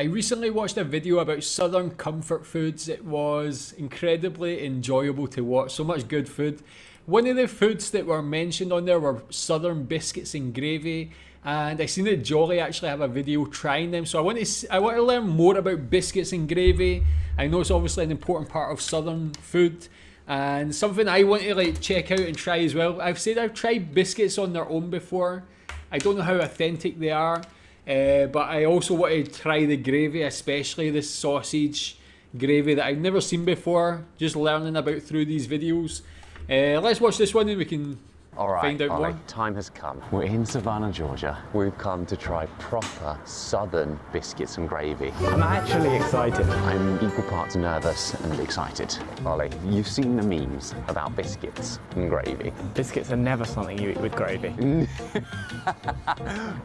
I recently watched a video about Southern comfort foods. It was incredibly enjoyable to watch, so much good food. One of the foods that were mentioned on there were Southern Biscuits and Gravy, and I seen that Jolly actually have a video trying them, so I want to learn more about biscuits and gravy. I know it's obviously an important part of Southern food, and something I want to like check out and try as well. I've said I've tried biscuits on their own before. I don't know how authentic they are. But I also want to try the gravy, especially the sausage gravy that I've never seen before, just learning about through these videos. Let's watch this one and we can find out more. Time has come. We're in Savannah, Georgia. We've come to try proper Southern biscuits and gravy. I'm actually excited. I'm equal parts nervous and excited. Ollie, you've seen the memes about biscuits and gravy. Biscuits are never something you eat with gravy.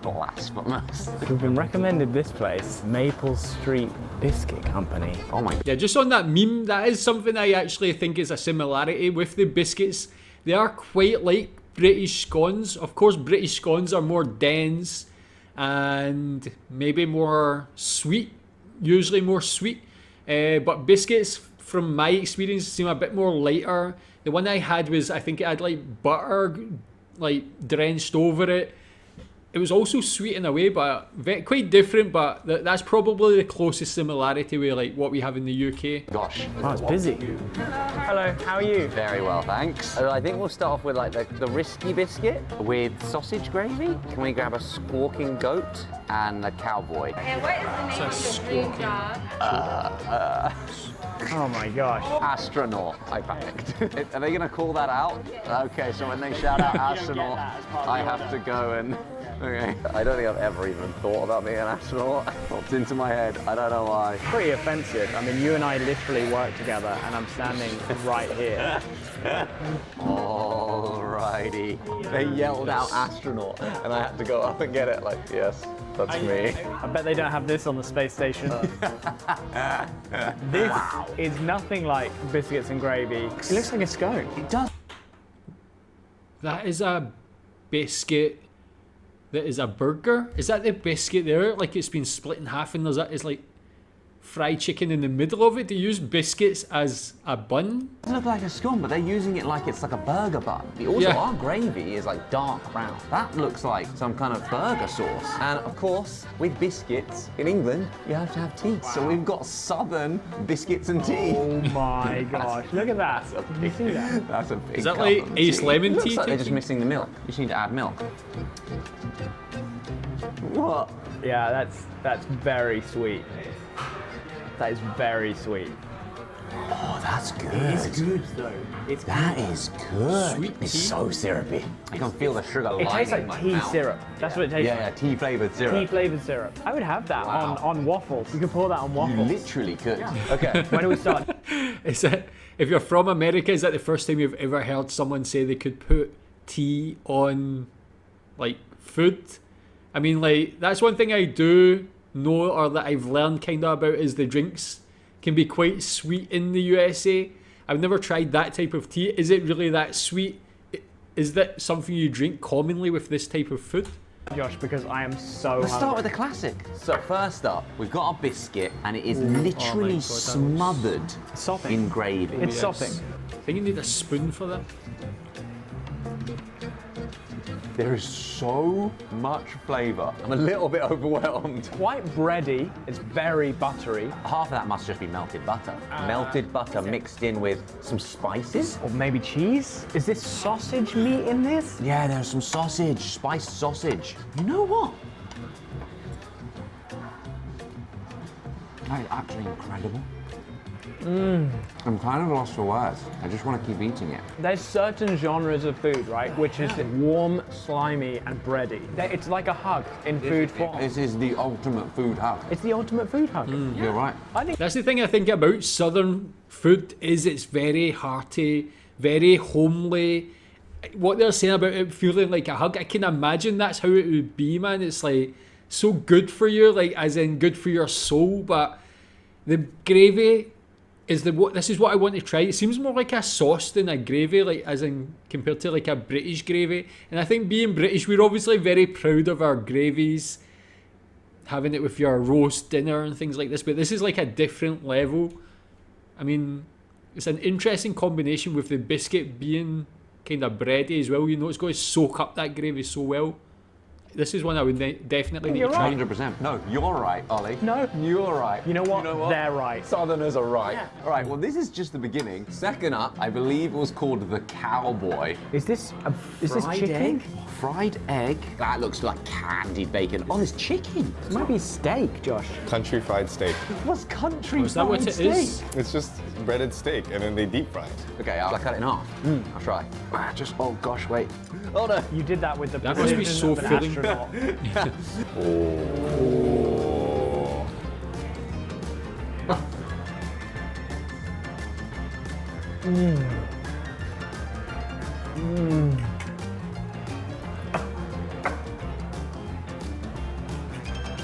Blasphemous. We've been recommended this place, Maple Street Biscuit Company. Oh my God. Yeah, just on that meme, that is something I actually think is a similarity with the biscuits. They are quite like British scones. Of course, British scones are more dense and maybe more sweet, usually more sweet. But biscuits, from my experience, seem a bit more lighter. The one I had was, I think it had like butter like drenched over it. It was also sweet in a way, but quite different, but that's probably the closest similarity with like what we have in the UK. Gosh. Oh, it's busy. Hello, how are you? Very well, thanks. I think we'll start off with like the risky biscuit with sausage gravy. Can we grab a squawking goat and a cowboy? And what is the name of your dream job? Oh my gosh. Astronaut. I panicked. Are they going to call that out? Okay, so when they shout out astronaut, I have to go and... Okay. I don't think I've ever even thought about being an astronaut. It popped into my head. I don't know why. Pretty offensive. I mean, you and I literally work together and I'm standing right here. Alrighty. They yelled out astronaut and I had to go up and get it like, yes, that's me. I bet they don't have this on the space station. This is nothing like biscuits and gravy. It looks like a scone. It does. That is a biscuit. That is a burger. Is that the biscuit there? Like it's been split in half and it's like fried chicken in the middle of it. Do you use biscuits as a bun? It doesn't look like a scone, but they're using it like it's like a burger bun. Also, our gravy is like dark brown. That looks like some kind of burger sauce. And of course, with biscuits in England, you have to have tea. So we've got Southern biscuits and tea. Oh my gosh, look at that. Did you see that? That's a big Is that like Ace lemon tea? Looks like they're just missing the milk. You just need to add milk. What? Yeah, that's very sweet. That is very sweet. Oh, that's good. It's good though. That is good. Sweet It's tea? so syrupy. I can feel the sugar It lining tastes in like my tea mouth. syrup. That's what it tastes Yeah, like. tea flavored syrup. Tea flavored syrup. I would have that on waffles. You could pour that on You waffles. literally could. Okay. When do we start? Is that, if you're from America, is that the first time you've ever heard someone say they could put tea on like food? I mean, like, that's one thing I do know, or that I've learned kind of about, is the drinks can be quite sweet in the USA. I've never tried that type of tea. Is it really that sweet? Is that something you drink commonly with this type of food? Josh, because I am so Let's start hungry. with the classic. So first up, we've got our biscuit, and it is literally smothered Sopping. in gravy. It's sopping. I think you need a spoon for that. There is so much flavour. I'm a little bit overwhelmed. Quite bready. It's very buttery. Half of that must just be melted butter. Melted butter mixed in with some spices. Or maybe cheese? Is this sausage meat in this? Yeah, there's some sausage, spiced sausage. You know what? That is actually incredible. I'm kind of lost for words. I just want to keep eating it. There's certain genres of food, right, which is warm, slimy, and bready. It's like a hug in food form. This is the ultimate food hug. It's the ultimate food hug. You're right. I think That's the thing I think about Southern food, is it's very hearty, very homely. What they're saying about it feeling like a hug, I can imagine that's how it would be, man. It's like so good for you, like as in good for your soul. But the gravy is this is what I want to try. It seems more like a sauce than a gravy, like as in compared to like a British gravy. And I think being British, we're obviously very proud of our gravies. having it with your roast dinner and things like this, but this is like a different level. I mean, it's an interesting combination with the biscuit being kind of bready as well. You know, it's going to soak up that gravy so well. This is one I would definitely need to try. 100%. No, you're right, Ollie. No. You're right. You know what? They're right. Southerners are right. Yeah. All right, well, this is just the beginning. Second up, I believe it was called the Cowboy. Is this chicken? Egg? Fried egg. That looks like candied bacon. Oh, there's chicken. It might be steak, Josh. Country fried steak. What's country Is that what fried it steak? is? It's just breaded steak, and then they deep fry it. Okay, I'll cut it in half. I'll try. Oh gosh, wait. Oh no. You did that with the That must be precision so of an filling. astronaut. Oh.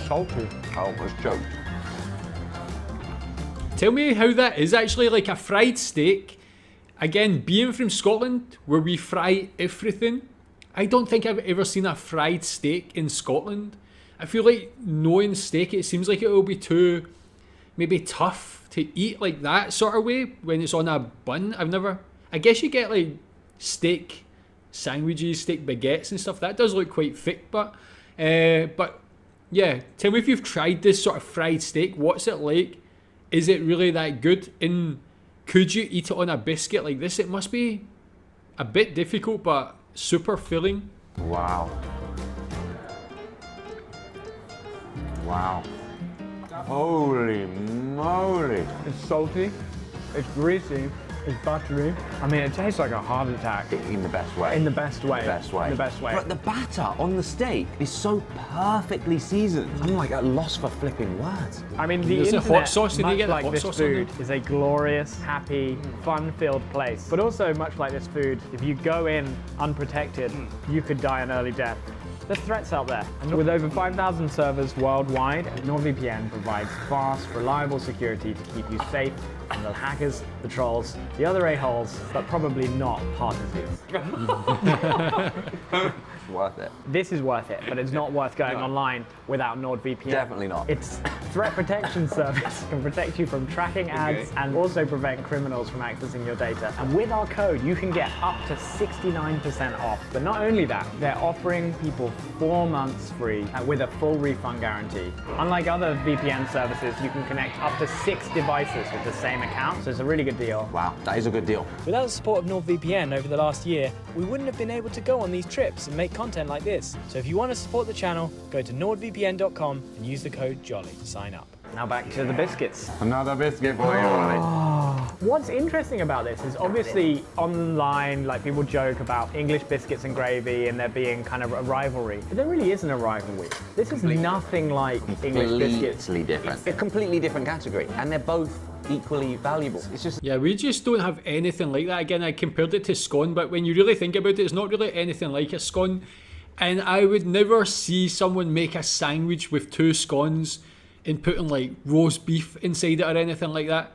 Salty. I almost choked. Tell me how that is actually like a fried steak. Again, being from Scotland, where we fry everything, I don't think I've ever seen a fried steak in Scotland. I feel like knowing steak, it seems like it will be too maybe tough to eat like that sort of way when it's on a bun. I guess you get like steak sandwiches, steak baguettes and stuff. That does look quite thick, but yeah, tell me if you've tried this sort of fried steak. What's it like? Is it really that good? And could you eat it on a biscuit like this? It must be a bit difficult, but super filling. Wow. Wow. Holy moly. It's salty. It's greasy. It's buttery. I mean, it tastes like a heart attack. In the best way. In the best way. The best way. The best way. But the batter on the steak is so perfectly seasoned. I'm like at a loss for flipping words. I mean, the There's a internet, hot sauce. Did you much get the like hot this sauce on food, is a glorious, happy, fun-filled place. But also, much like this food, if you go in unprotected, you could die an early death. There's threats out there. And with over 5,000 servers worldwide, NordVPN provides fast, reliable security to keep you safe from the hackers, the trolls, the other a-holes, but probably not partisans. Worth it. This is worth it, but it's not worth going online without NordVPN. Definitely not. Its threat protection service can protect you from tracking ads and also prevent criminals from accessing your data. And with our code, you can get up to 69% off. But not only that, they're offering people 4 months free with a full refund guarantee. Unlike other VPN services, you can connect up to 6 devices with the same account, so it's a really good deal. Wow, that is a good deal. Without the support of NordVPN over the last year, we wouldn't have been able to go on these trips and make content like this. So if you want to support the channel, go to nordvpn.com and use the code JOLLY to sign up. Now back to the biscuits. Another biscuit for you, Ollie. What's interesting about this is obviously online, like people joke about English biscuits and gravy and there being kind of a rivalry, but there really isn't a rivalry. This is nothing like English biscuits. Completely different. A completely different category, and they're both equally valuable. It's just Yeah, we just don't have anything like that. Again, I compared it to scone, but when you really think about it, it's not really anything like a scone. And I would never see someone make a sandwich with 2 scones and putting like roast beef inside it or anything like that.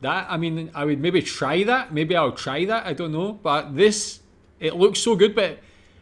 I mean, I would maybe try that. Maybe I'll try that. I don't know. But this, it looks so good. But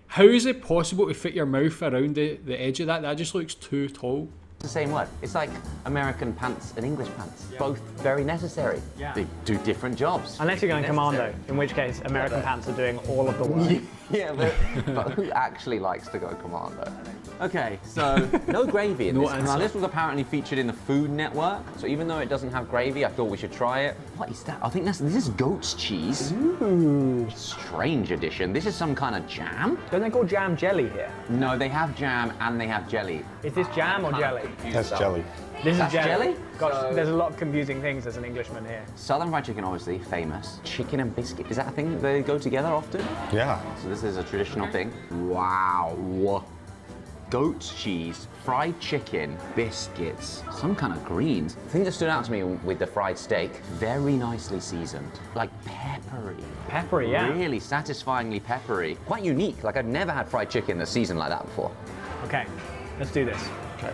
how is it possible to fit your mouth around the edge of that? That just looks too tall. the same word. It's like American pants and English pants. Both very necessary. They do different jobs. Unless you're going commando, in which case American pants are doing all of the work. Yeah, but who actually likes to go commando? Okay, so no gravy in No this. answer. Now this was apparently featured in the Food Network, so even though it doesn't have gravy, I thought we should try it. What is that? I think this is goat's cheese. Ooh. Strange addition. This is some kind of jam? Don't they call jam jelly here? No, they have jam and they have jelly. Is this jam or jelly? That's jelly. This That's is jelly? Gosh, So- there's a lot of confusing things as an Englishman here. Southern fried chicken, obviously, famous. Chicken and biscuit. Is that a thing that they go together often? Yeah. So this is a traditional thing. Wow. Goat cheese, fried chicken, biscuits, some kind of greens. The thing that stood out to me with the fried steak, very nicely seasoned. Like peppery. Peppery, yeah. Really satisfyingly peppery. Quite unique. Like I've never had fried chicken that's seasoned like that before. Okay, let's do this. Okay.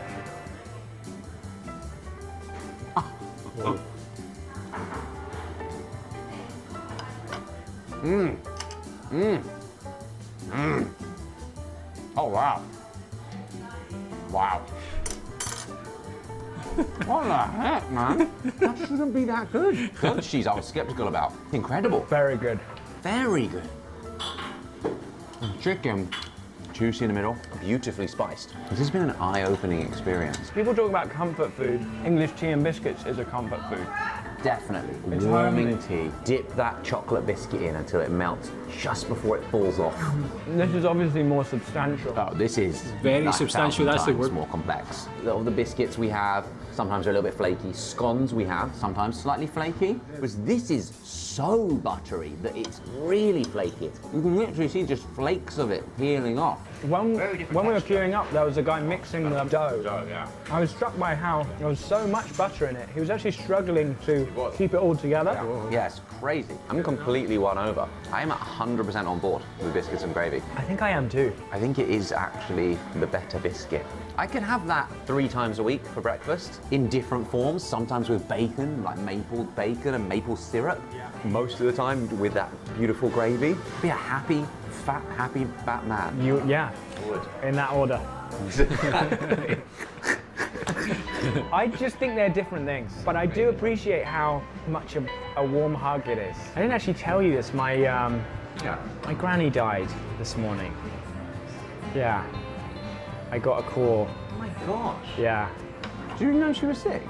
Oh wow. Wow. What the heck, man? That shouldn't be that good. Goat cheese I was skeptical about. Incredible. Very good. Very good. Chicken, juicy in the middle, beautifully spiced. This has been an eye-opening experience. People talk about comfort food. English tea and biscuits is a comfort food. Definitely. It's Warming homely. tea. Dip that chocolate biscuit in until it melts just before it falls off. This is obviously more substantial. Oh, this is Very 1,000 substantial, that's the times word. more complex. All the biscuits we have, sometimes they're a little bit flaky. Scones we have, sometimes slightly flaky. Whereas this is so buttery that it's really flaky. You can literally see just flakes of it peeling off. When we were queuing up, there was a guy mixing the dough. I was struck by how there was so much butter in it. He was actually struggling to keep it all together. Yeah, it's crazy. I'm completely won over. I am 100% on board with biscuits and gravy. I think I am too. I think it is actually the better biscuit. I can have that 3 times a week for breakfast in different forms, sometimes with bacon, like maple bacon and maple syrup. Most of the time with that beautiful gravy. Be a happy, fat man. Yeah, in that order. I just think they're different things, but I do appreciate how much a warm hug it is. I didn't actually tell you this. My granny died this morning. Yeah, I got a call. Oh my gosh. Yeah, Do you know she was sick?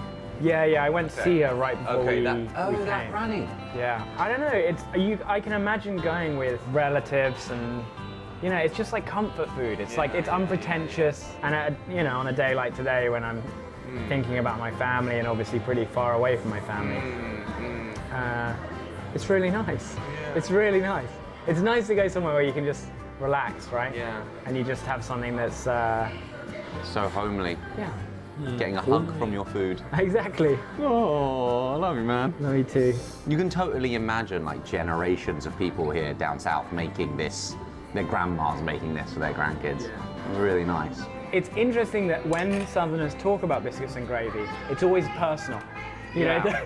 yeah. I went to see her right before we that came. granny. Yeah, I don't know. I can imagine going with relatives and. You know, it's just like comfort food. It's like, it's unpretentious. And, you know, on a day like today when I'm thinking about my family and obviously pretty far away from my family, it's really nice. It's really nice. It's nice to go somewhere where you can just relax, right? Yeah. And you just have something that's, So homely. yeah, Getting a hug from your food. exactly. Oh, I love you, man. No, me too. You can totally imagine like generations of people here down south making this. Their grandmas making this for their grandkids. Really nice. It's interesting that when Southerners talk about biscuits and gravy, it's always personal. You know,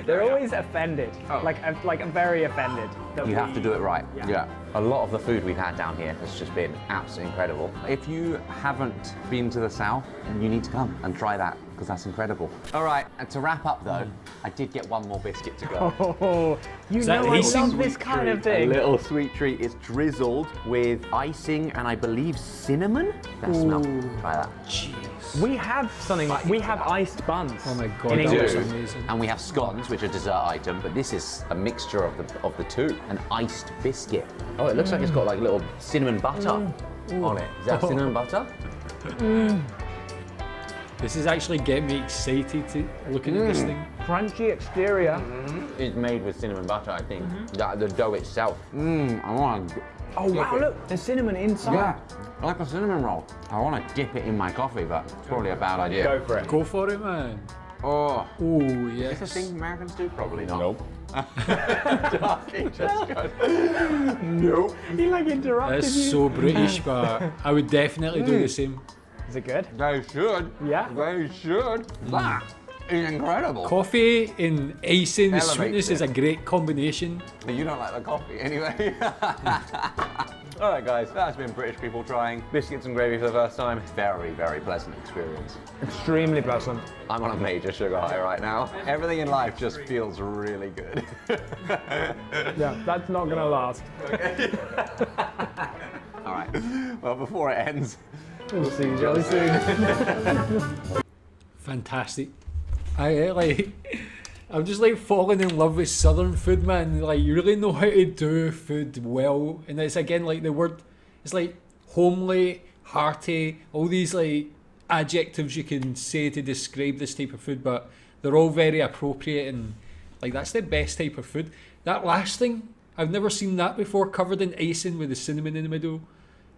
they're always offended, like very offended. that You have to do it right. Yeah. A lot of the food we've had down here has just been absolutely incredible. If you haven't been to the south, you need to come and try that because that's incredible. All right, and to wrap up though, I did get one more biscuit to go. Oh, you that know I icing? love this kind of A thing. little sweet treat. It's drizzled with icing and I believe cinnamon. That smells. Try that. We have something like, we have iced buns. Oh my god, in that England. looks do. amazing. And we have scones, which are a dessert item, but this is a mixture of the two. An iced biscuit. Oh, it looks like it's got like little cinnamon butter on it. Is that cinnamon butter? This is actually getting me excited to looking at this thing. Crunchy exterior. It's made with cinnamon butter, I think. The dough itself. I want to. Oh wow, look, there's cinnamon inside. Yeah, like a cinnamon roll. I want to dip it in my coffee, but it's probably a bad idea. Go for it. Go for it, man. Oh, Oh, is yes. this a thing Americans do? Probably not. Nope. He just goes, nope. He like interrupted That's you. so British, but I would definitely do the same. Is it good? They should. Yeah. They should. That is incredible. Coffee and icing, the Elevates sweetness is it. a great combination. You don't like the coffee anyway. All right, guys, that's been British people trying biscuits and gravy for the first time. Very, very pleasant experience. Extremely pleasant. I'm on a major sugar high right now. Everything in life just feels really good. Yeah, that's not gonna last. All right. Well, before it ends, We'll see you jolly soon. Fantastic. I'm just like falling in love with Southern food, man. Like, you really know how to do food well, and it's again like the word. It's like homely, hearty, all these like adjectives you can say to describe this type of food, but they're all very appropriate, and like that's the best type of food. That last thing, I've never seen that before, covered in icing with the cinnamon in the middle.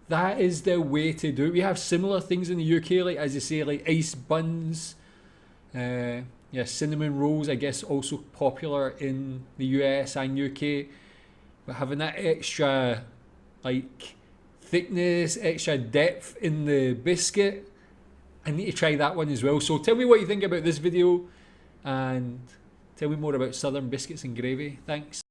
That is the way to do it. We have similar things in the UK, like as you say, like iced buns. Yeah, cinnamon rolls, I guess, also popular in the US and UK. But having that extra, like, thickness, extra depth in the biscuit, I need to try that one as well. So tell me what you think about this video, and tell me more about Southern Biscuits and Gravy. Thanks.